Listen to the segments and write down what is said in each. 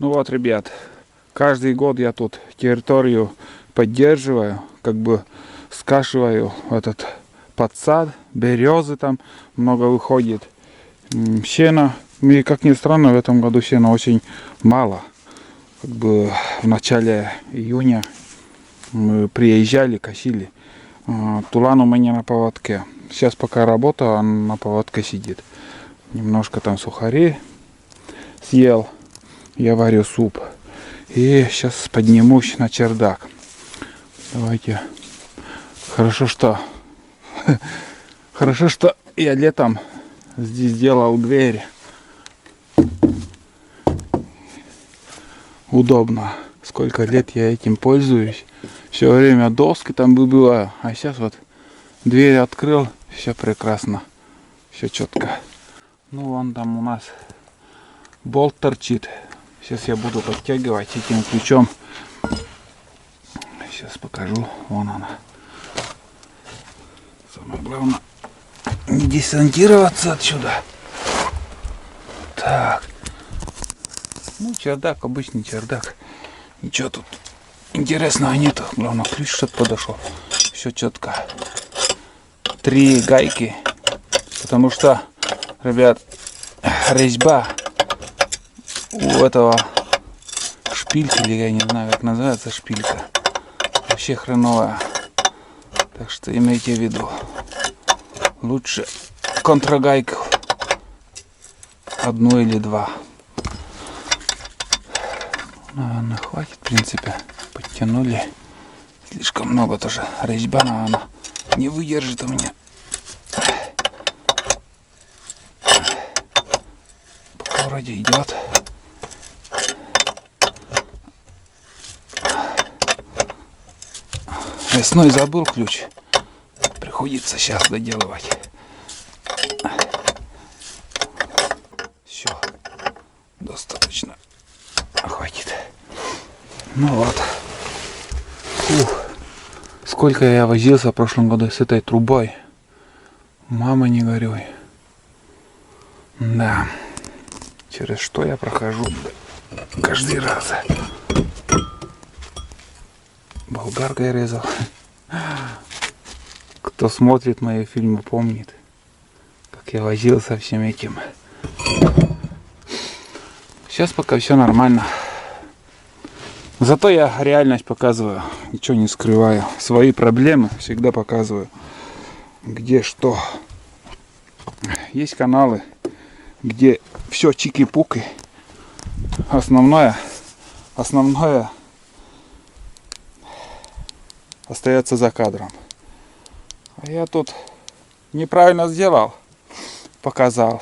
Ну вот, ребят, каждый год я тут территорию поддерживаю, как бы скашиваю этот подсад, березы там много выходит, сена. И как ни странно, в этом году сена очень мало. Как бы в начале июня мы приезжали, косили. Тулан у меня на поводке. Сейчас пока работаю, он на поводке сидит. Немножко там сухари съел. Я варю суп. И сейчас поднимусь на чердак. Давайте. Хорошо, что я летом здесь делал дверь. Удобно. Сколько лет я этим пользуюсь. Все время доски там выбиваю. А сейчас вот дверь открыл. Все прекрасно. Все четко. Ну вон там у нас болт торчит. Сейчас я буду подтягивать этим ключом. Сейчас покажу. Вон она. Самое главное не десантироваться отсюда. Так. Ну, чердак, обычный чердак. Ничего тут интересного нету. Главное, ключ что-то подошел. Все четко. 3 гайки. Потому что, ребят, резьба у этого шпилька, или я не знаю, как называется шпилька, вообще хреновая. Так что имейте в виду. Лучше контрагайку. 1 или 2. Наверное, хватит, в принципе. Подтянули. Слишком много тоже. Резьба, наверное, не выдержит у меня. Пока вроде идет. Весной забыл ключ. Приходится сейчас доделывать. Все. Достаточно. Хватит. Ну вот. Фух. Сколько я возился в прошлом году с этой трубой. Мама, не горюй. Да. Через что я прохожу каждый раз. Болгаркой резал. Кто смотрит мои фильмы, помнит, как я возился со всем этим. Сейчас пока все нормально. Зато я реальность показываю, ничего не скрываю. Свои проблемы всегда показываю. Где что. Есть каналы, где все чики-пуки. Основное остается за кадром. А я тут неправильно сделал, показал.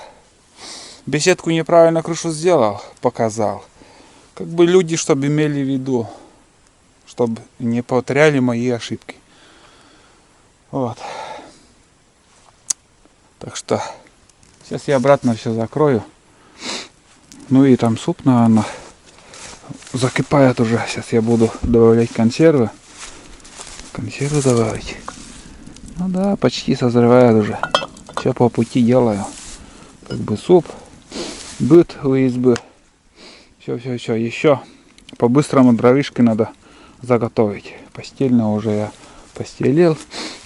Беседку неправильно крышу сделал, показал. Как бы люди, чтобы имели в виду, чтобы не повторяли мои ошибки. Вот. Так что сейчас я обратно все закрою. Ну и там суп, наверное, закипает уже. Сейчас я буду добавлять консервы. Консервы добавить. Ну да, почти созревает уже. Все по пути делаю. Как бы суп, быт у избы. Все. Еще по-быстрому дровишки надо заготовить. Постельно уже я постелил.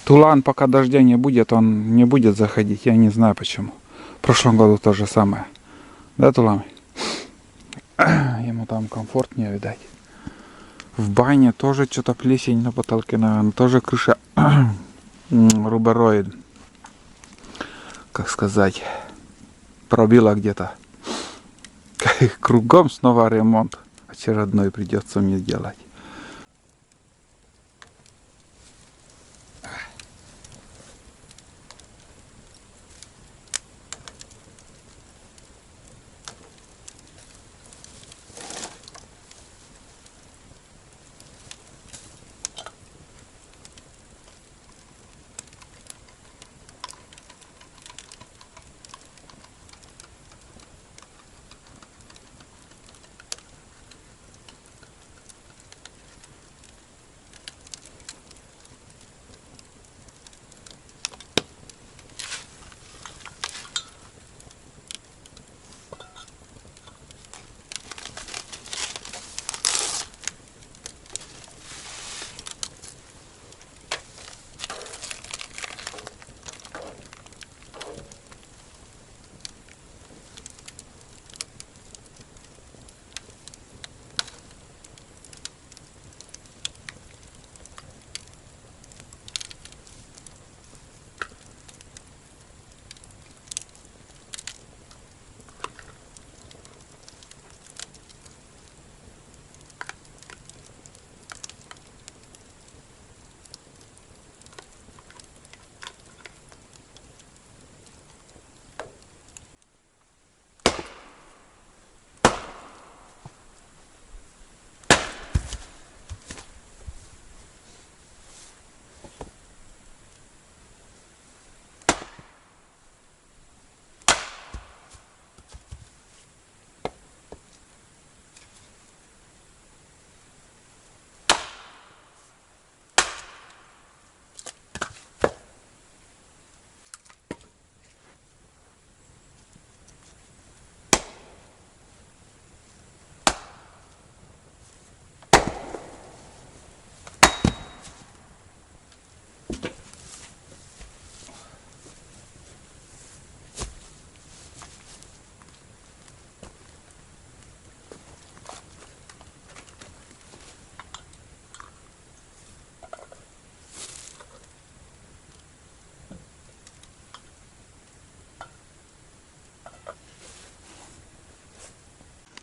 Тулан, пока дождя не будет, он не будет заходить. Я не знаю почему. В прошлом году то же самое. Да, Тулан? Ему там комфортнее, видать. В бане тоже что-то плесень на потолке, наверное. Тоже крыша рубероид. Как сказать. Пробила где-то. Кругом снова ремонт. Очередной придется мне делать.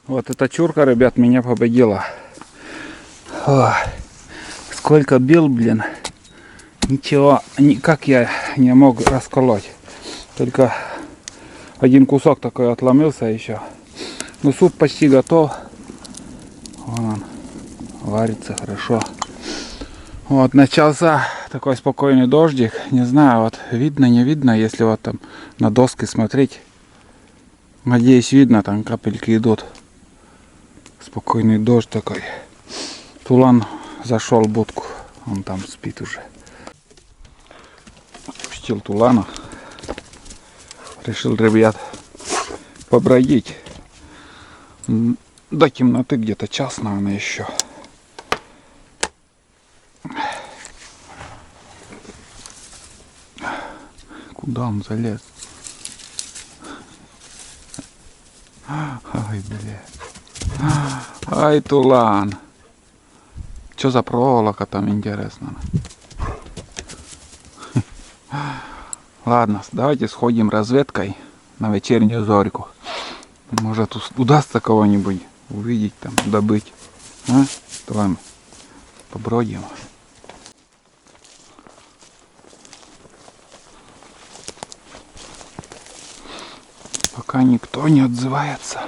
Вот эта чурка, ребят, меня победила. Ой, сколько бил, блин. Ничего, никак я не мог расколоть. Только один кусок такой отломился еще. Ну, суп почти готов. Вон он, варится хорошо. Вот, начался такой спокойный дождик. Не знаю, вот видно, не видно, если вот там на доски смотреть. Надеюсь, видно, там капельки идут. Спокойный дождь такой. Тулан зашел в будку. Он там спит уже. Отпустил Тулана. Решил, ребят, побродить. До темноты где-то час, наверное, еще. Куда он залез? Ай, бля. Ай, Тулан. Что за проволока там, интересно? Ладно, давайте сходим разведкой на вечернюю зорьку. Может, удастся кого-нибудь увидеть, там, добыть. А? Давай побродим. Пока никто не отзывается.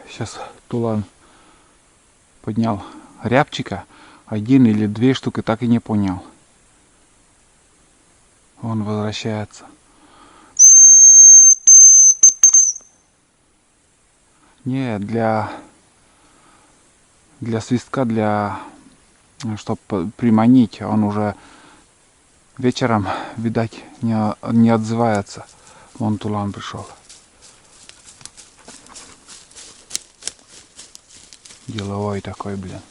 Сейчас Тулан поднял рябчика. 1 или 2 штуки, так и не понял. Он возвращается. Не, для свистка, чтобы приманить, он уже вечером, видать, не отзывается. Вон Тулан пришел. Деловой такой, блин.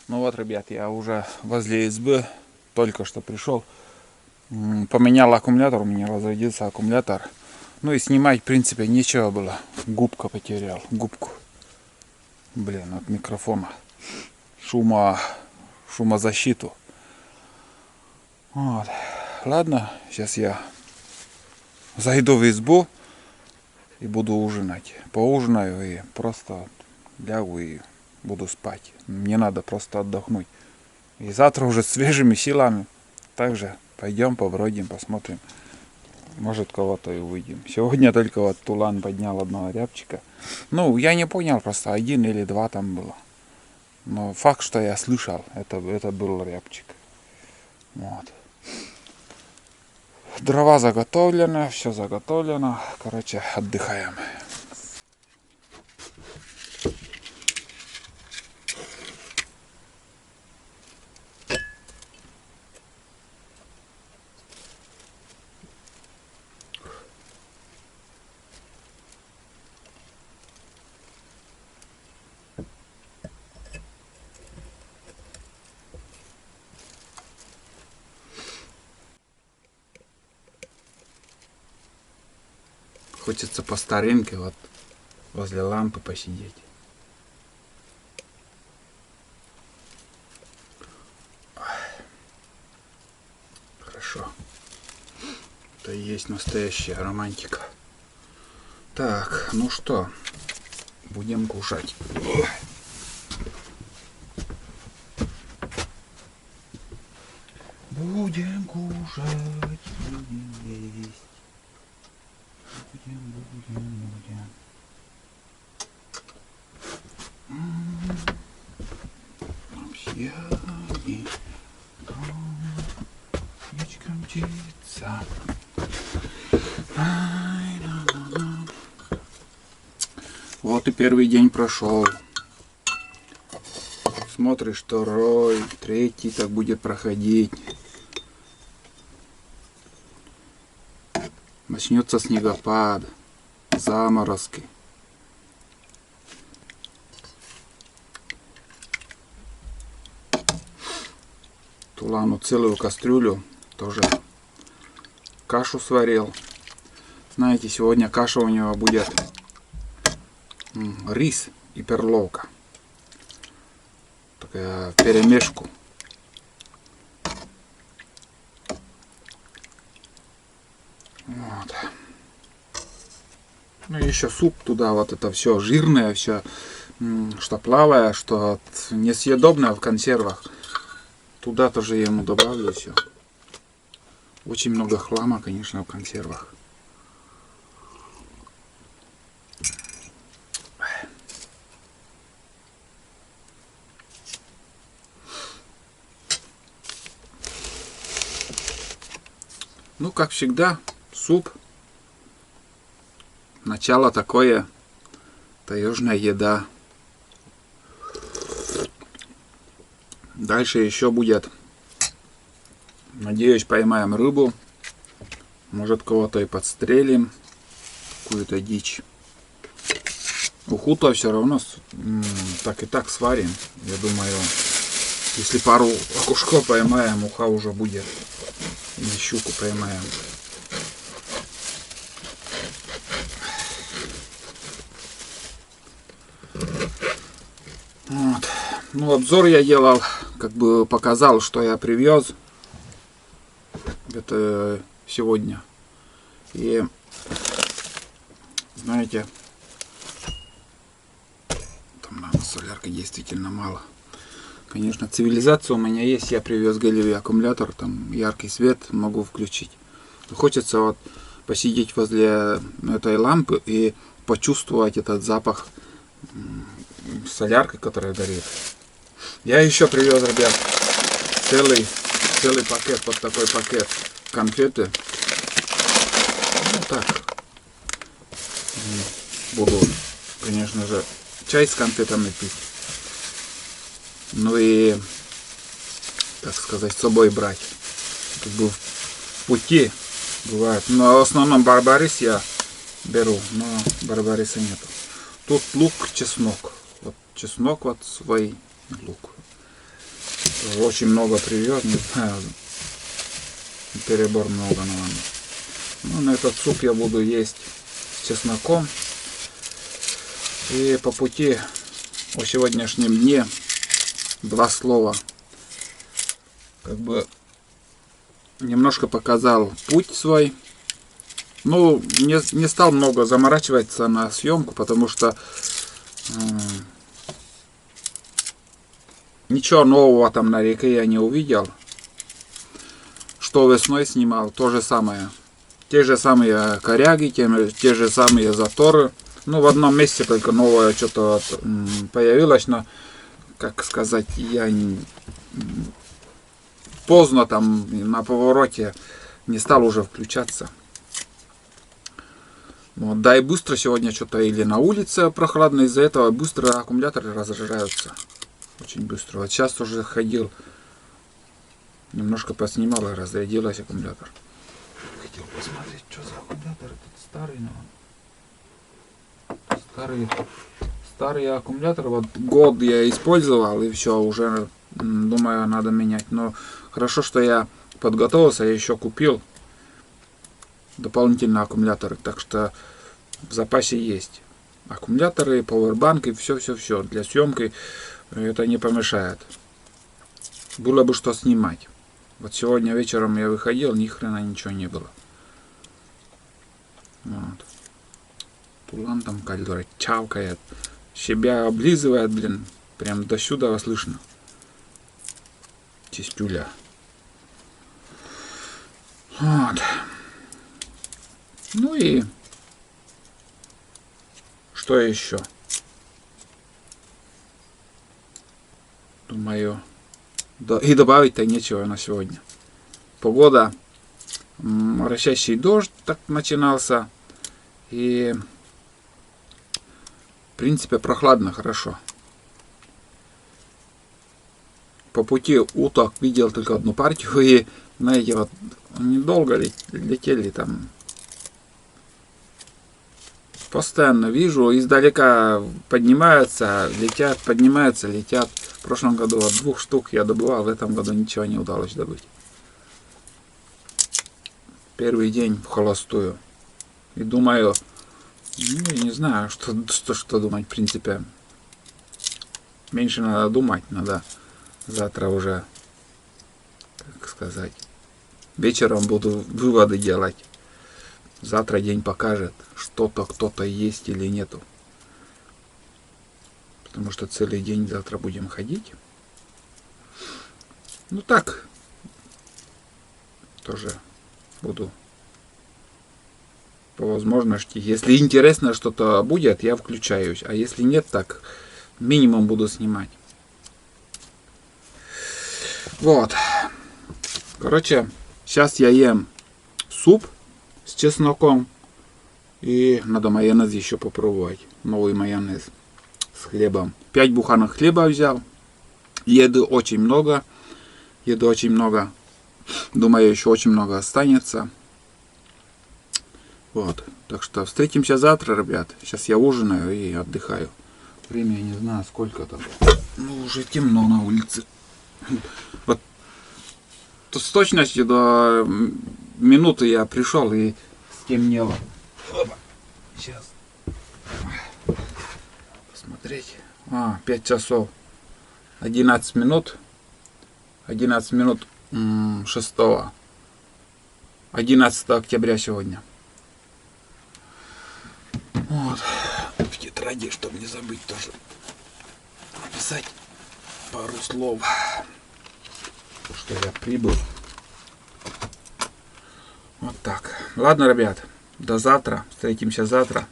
Ну вот, ребят, я уже возле избы, только что пришел. Поменял аккумулятор, у меня разрядился аккумулятор. Ну и снимать, в принципе, нечего было. Губка потерял, губку. Блин, от микрофона. Шумозащиту. Вот. Ладно, сейчас я зайду в избу и буду ужинать. Поужинаю и просто лягу и буду спать. Мне надо просто отдохнуть. И завтра уже свежими силами. Также пойдем побродим, посмотрим. Может, кого-то и увидим. Сегодня только вот Тулан поднял одного рябчика. Ну, я не понял, просто 1 или 2 там было. Но факт, что я слышал, это был рябчик. Вот. Дрова заготовлены, все заготовлено. Короче, отдыхаем. Хочется по старинке вот возле лампы посидеть. Хорошо. Это и есть настоящая романтика. Так, ну что, будем кушать. Будем кушать, будем есть. Будем. Обсьяни, птичка мчится. Вот и первый день прошел. Смотришь, 2-й, 3-й так будет проходить. Начнется снегопад, заморозки. Тулану целую кастрюлю тоже кашу сварил. Знаете, сегодня каша у него будет рис и перловка. Такая перемешку. Вот. Ну и еще суп туда, вот это все жирное, все, что плавает, что несъедобное в консервах. Туда тоже я ему добавлю все. Очень много хлама, конечно, в консервах. Ну, как всегда, суп. Начало такое, таежная еда. Дальше еще будет. Надеюсь, поймаем рыбу. Может, кого-то и подстрелим. Какую-то дичь. Уху-то все равно так и так сварим. Я думаю, если пару окушков поймаем, уха уже будет. Или щуку поймаем. Вот. Ну, обзор я делал, как бы показал, что я привез. Это сегодня. И знаете, там нам солярка действительно мало. Конечно, цивилизация у меня есть. Я привез галевый аккумулятор, там яркий свет могу включить. Хочется вот посидеть возле этой лампы и почувствовать этот запах солярки, которая горит. Я еще привез, ребят, целый пакет, вот такой пакет конфеты. Ну так. Буду, конечно же, чай с конфетами пить. Ну и, так сказать, с собой брать. Как бы в пути бывает. Но в основном барбарис я беру, но барбариса нету. Тут лук, чеснок. Вот чеснок вот свой лук. Очень много привез, не знаю. Перебор много, наверное. Ну, на этот суп я буду есть с чесноком. И по пути о сегодняшнем дне два слова. Как бы немножко показал путь свой. Ну, не стал много заморачиваться на съемку, потому что ничего нового там на реке я не увидел. Что весной снимал, то же самое. Те же самые коряги, те же самые заторы. Ну, в одном месте только новое что-то появилось, но, как сказать, я поздно там на повороте не стал уже включаться. Вот, да и быстро сегодня что-то или на улице прохладно, из-за этого быстро аккумуляторы разряжаются. Очень быстро. Вот сейчас уже ходил, немножко поснимал и разрядилась аккумулятор. Хотел посмотреть, что за аккумулятор. Этот старый, но... Старый аккумулятор. Вот год я использовал и все, уже думаю, надо менять. Но хорошо, что я подготовился, я еще купил дополнительные аккумуляторы. Так что в запасе есть аккумуляторы, пауэрбанк и все. Для съемки это не помешает. Было бы что снимать. Вот сегодня вечером я выходил, ни хрена ничего не было. Вот. Тулан там который чавкает, себя облизывает, блин, прям до сюда слышно. Чистюля. Вот. Ну и что еще? Думаю, да, и добавить-то нечего на сегодня. Погода, моросящий дождь так начинался. И в принципе прохладно, хорошо. По пути уток видел только одну партию. И знаете, вот недолго летели там. Постоянно вижу, издалека поднимаются, летят, поднимаются, летят. В прошлом году от 2 штук я добывал, в этом году ничего не удалось добыть. Первый день в холостую. И думаю, Ну, я не знаю, что думать, в принципе. Меньше надо думать, надо завтра уже, как сказать, вечером буду выводы делать. Завтра день покажет, что-то кто-то есть или нету. Потому что целый день завтра будем ходить. Ну так, тоже буду по возможности. Если интересно что-то будет, я включаюсь. А если нет, так минимум буду снимать. Вот. Короче, сейчас я ем суп с чесноком. И надо майонез еще попробовать. Новый майонез с хлебом. 5 буханок хлеба взял. Еды очень много. Думаю, еще очень много останется. Вот. Так что встретимся завтра, ребят. Сейчас я ужинаю и отдыхаю. Время я не знаю сколько там. Ну, уже темно на улице. Вот с точностью до минуты я пришел и стемнело. Опа. Сейчас. Посмотреть. 5 часов 11 минут. 11 минут 6. 11 октября сегодня. Вот. В тетради, чтобы не забыть тоже написать пару слов, что я прибыл. Вот так. Ладно, ребят, до завтра. Встретимся завтра.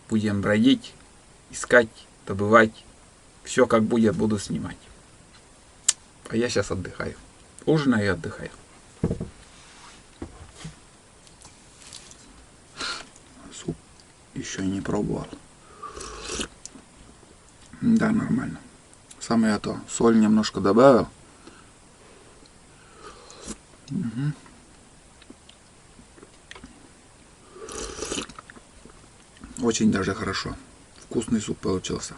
Будем бродить, искать, добывать. Все как будет, буду снимать. А я сейчас отдыхаю. Ужинаю и отдыхаю. Суп еще не пробовал. Да, нормально. Самое то. Соль немножко добавил. Угу. Очень даже хорошо. Вкусный суп получился.